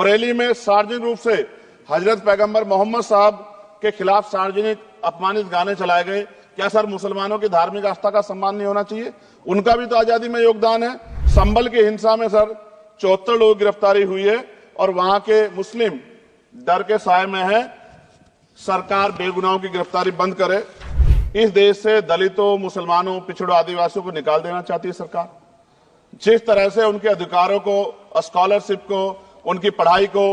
बरेली में सार्वजनिक रूप से हजरत पैगंबर मोहम्मद साहब के खिलाफ सार्वजनिक अपमानित गाने चलाए गए। क्या सर मुसलमानों की धार्मिक आस्था का सम्मान नहीं होना चाहिए? उनका भी तो आजादी में योगदान है। संभल की हिंसा में सर 74 लोगों की गिरफ्तारी हुई है और वहां के मुस्लिम डर के साए में है। सरकार बेगुनाहों की गिरफ्तारी बंद करे। इस देश से दलितों, मुसलमानों, पिछड़ों, आदिवासियों को निकाल देना चाहती है सरकार। जिस तरह से उनके अधिकारों को, स्कॉलरशिप को, उनकी पढ़ाई को,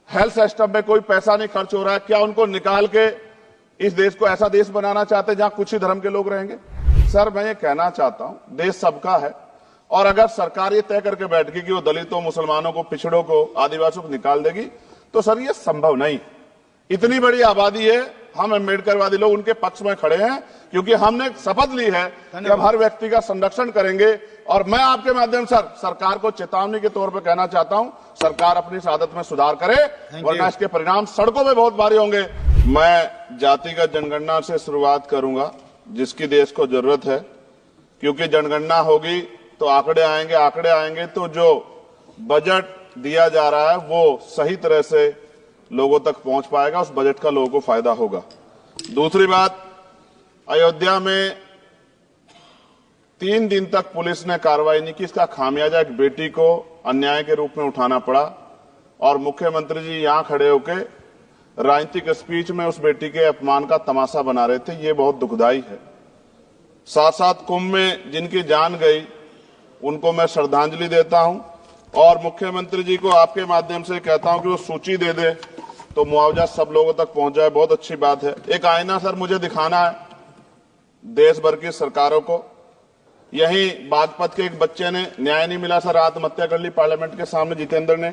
हेल्थ सिस्टम में कोई पैसा नहीं खर्च हो रहा है, क्या उनको निकाल के इस देश को ऐसा देश बनाना चाहते हैं जहां कुछ ही धर्म के लोग रहेंगे? सर मैं ये कहना चाहता हूं, देश सबका है और अगर सरकार ये तय करके बैठ गई कि वो दलितों, मुसलमानों को, पिछड़ों को, आदिवासियों को निकाल देगी, तो सर ये संभव नहीं। इतनी बड़ी आबादी है, हम अम्बेडकरवादी लोग उनके पक्ष में खड़े हैं क्योंकि हमने शपथ ली है कि हम हर व्यक्ति का संरक्षण करेंगे। और मैं आपके माध्यम से सरकार को चेतावनी के तौर पर कहना चाहता हूं, सरकार अपनी इस आदत में सुधार करे वरना इसके परिणाम सड़कों में बहुत भारी होंगे। मैं जातिगत जनगणना से शुरुआत करूंगा जिसकी देश को जरूरत है, क्योंकि जनगणना होगी तो आंकड़े आएंगे तो जो बजट दिया जा रहा है वो सही तरह से लोगों तक पहुंच पाएगा, उस बजट का लोगों को फायदा होगा। दूसरी बात, अयोध्या में 3 दिन तक पुलिस ने कार्रवाई नहीं की, इसका खामियाजा एक बेटी को अन्याय के रूप में उठाना पड़ा और मुख्यमंत्री जी यहां खड़े होकर राजनीतिक स्पीच में उस बेटी के अपमान का तमाशा बना रहे थे। ये बहुत दुखदाई है। साथ साथ कुंभ में जिनकी जान गई उनको मैं श्रद्धांजलि देता हूं और मुख्यमंत्री जी को आपके माध्यम से कहता हूं कि वो सूची दे दे तो मुआवजा सब लोगों तक पहुंच जाए। बहुत अच्छी बात है। एक आईना सर मुझे दिखाना है देश भर की सरकारों को। यहीं बागपत के एक बच्चे ने न्याय नहीं मिला सर, आत्महत्या कर ली पार्लियामेंट के सामने, जितेंद्र ने।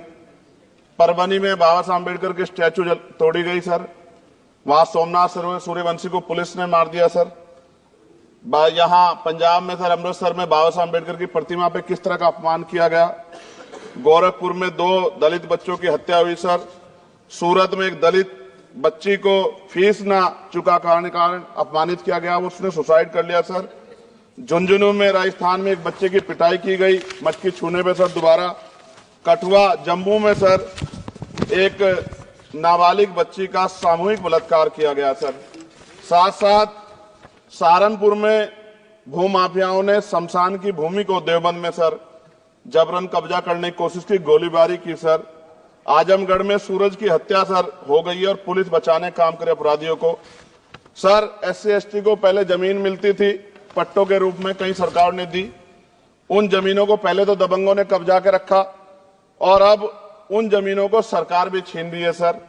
परभनी में बाबा साहब अम्बेडकर की स्टैचू तोड़ी गई सर, वहां सोमनाथ सूर्यवंशी को पुलिस ने मार दिया सर। यहां पंजाब में सर, अमृतसर में बाबा साहब अम्बेडकर की प्रतिमा पे किस तरह का अपमान किया गया। गोरखपुर में 2 दलित बच्चों की हत्या हुई सर। सूरत में एक दलित बच्ची को फीस ना चुका कारण अपमानित किया गया, उसने सुसाइड कर लिया सर। झुंझुनू में राजस्थान में एक बच्चे की पिटाई की गई मटकी छूने पे सर दोबारा। कठुआ जम्मू में सर एक नाबालिग बच्ची का सामूहिक बलात्कार किया गया सर। साथ साथ सहारनपुर में भूमाफियाओं ने शमशान की भूमि को देवबंद में सर जबरन कब्जा करने की कोशिश की, गोलीबारी की सर। आजमगढ़ में सूरज की हत्या सर हो गई और पुलिस बचाने काम करे अपराधियों को। सर SC ST को पहले जमीन मिलती थी पट्टों के रूप में, कई सरकार ने दी। उन जमीनों को पहले तो दबंगों ने कब्जा के रखा और अब उन जमीनों को सरकार भी छीन रही है सर।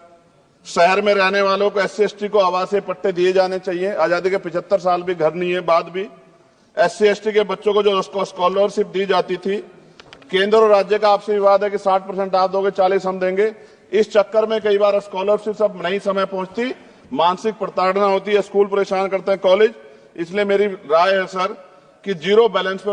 शहर में रहने वालों को SC ST को आवासीय पट्टे दिए जाने चाहिए। आजादी के 75 साल भी घर नहीं है, बाद भी SC ST के बच्चों को जो स्कॉलरशिप दी जाती थी, केंद्र और राज्य का आपसी विवाद है कि 60% आप दोगे, 40 हम देंगे। इस चक्कर में कई बार स्कॉलरशिप सब नहीं समय पहुंचती, मानसिक प्रताड़ना होती है, स्कूल परेशान करते हैं, कॉलेज। इसलिए मेरी राय है सर कि 0 बैलेंस पे